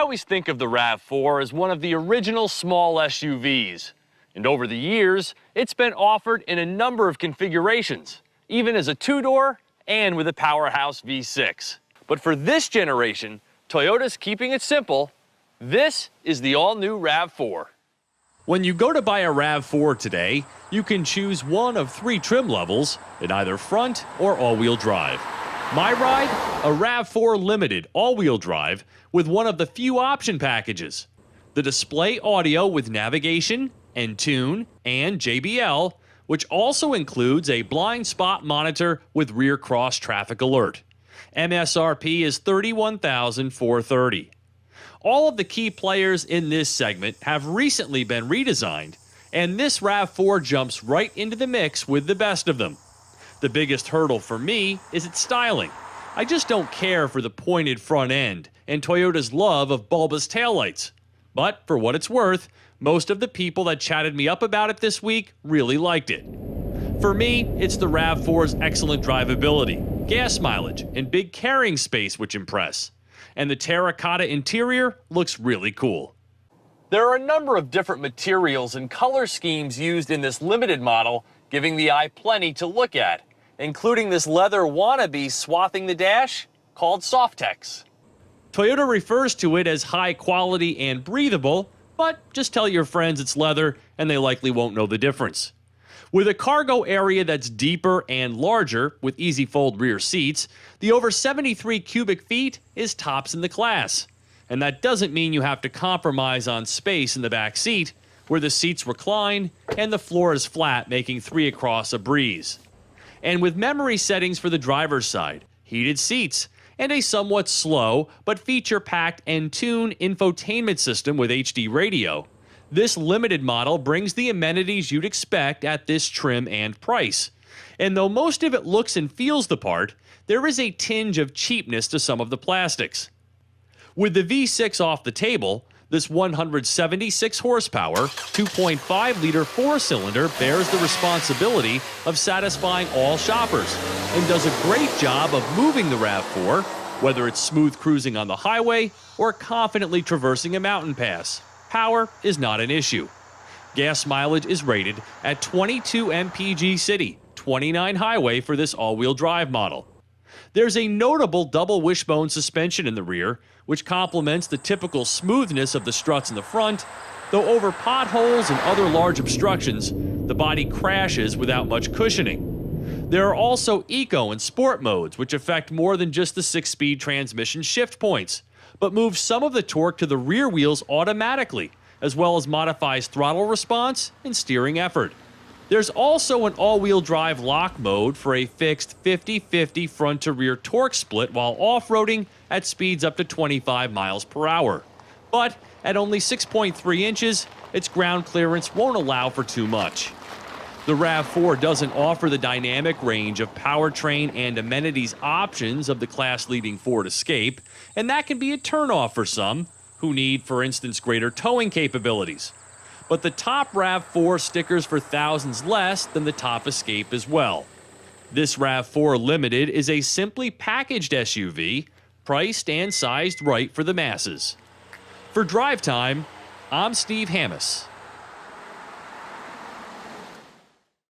always think of the RAV4 as one of the original small SUVs. And over the years, it's been offered in a number of configurations, even as a two-door and with a powerhouse V6. But for this generation, Toyota's keeping it simple. This is the all-new RAV4. When you go to buy a RAV4 today, you can choose one of 3 trim levels in either front or all-wheel drive. My ride? A RAV4 Limited all-wheel drive with one of the few option packages. The display audio with navigation, Entune, and JBL, which also includes a blind spot monitor with rear cross traffic alert. MSRP is $31,430. All of the key players in this segment have recently been redesigned, and this RAV4 jumps right into the mix with the best of them. The biggest hurdle for me is its styling. I just don't care for the pointed front end and Toyota's love of bulbous taillights. But for what it's worth, most of the people that chatted me up about it this week really liked it. For me, it's the RAV4's excellent drivability, gas mileage, and big carrying space which impress. And the terracotta interior looks really cool. There are a number of different materials and color schemes used in this limited model, giving the eye plenty to look at, including this leather wannabe swathing the dash called Softex. Toyota refers to it as high quality and breathable, but just tell your friends it's leather and they likely won't know the difference. With a cargo area that's deeper and larger, with easy fold rear seats, the over 73 cubic feet is tops in the class. And that doesn't mean you have to compromise on space in the back seat, where the seats recline and the floor is flat, making 3 across a breeze. And with memory settings for the driver's side, heated seats, and a somewhat slow but feature-packed Entune infotainment system with HD radio, this limited model brings the amenities you'd expect at this trim and price. And though most of it looks and feels the part, there is a tinge of cheapness to some of the plastics. With the V6 off the table, this 176 horsepower, 2.5-liter 4-cylinder bears the responsibility of satisfying all shoppers and does a great job of moving the RAV4, whether it's smooth cruising on the highway or confidently traversing a mountain pass. Power is not an issue. Gas mileage is rated at 22 mpg city, 29 highway for this all-wheel drive model. There's a notable double wishbone suspension in the rear, which complements the typical smoothness of the struts in the front, though over potholes and other large obstructions, the body crashes without much cushioning. There are also eco and sport modes, which affect more than just the 6-speed transmission shift points, but moves some of the torque to the rear wheels automatically, as well as modifies throttle response and steering effort. There's also an all-wheel drive lock mode for a fixed 50-50 front-to-rear torque split while off-roading at speeds up to 25 miles per hour. But at only 6.3 inches, its ground clearance won't allow for too much. The RAV4 doesn't offer the dynamic range of powertrain and amenities options of the class-leading Ford Escape, and that can be a turnoff for some who need, for instance, greater towing capabilities. But the top RAV4 stickers for thousands less than the top Escape as well. This RAV4 Limited is a simply packaged SUV, priced and sized right for the masses. For Drive Time, I'm Steve Hammis.